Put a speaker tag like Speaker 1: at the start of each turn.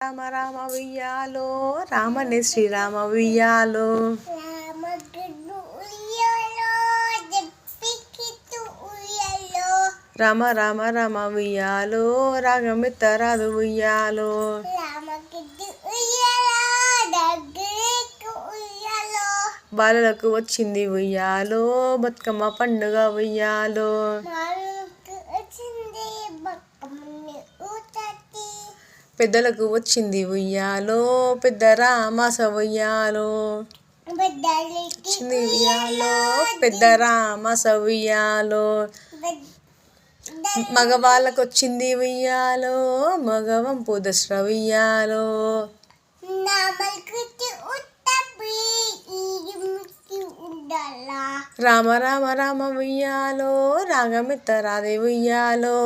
Speaker 1: రామ రామ ఉయ్యాలో రామనే శ్రీరామ ఉయ్యాలో రామ రామ రామ ఉయ్యాలో రాగమిత్తరాదు ఉయ్యాలో బాలలకు వచ్చింది ఉయ్యాలో బతుకమ్మ పండుగ ఉయ్యాలో పెద్దలకు వచ్చింది ఉయ్యాలో పెద్ద రామాస ఉయ్యాలో వచ్చింది ఉయ్యాలో పెద్ద రామాస ఉయ్యాలో మగవాళ్ళకు వచ్చింది ఉయ్యాలో మగవంపు దసరా ఉయ్యాలో రామ రామ రామ ఉయ్యాలో రాగమిత్తరాదే ఉయ్యాలో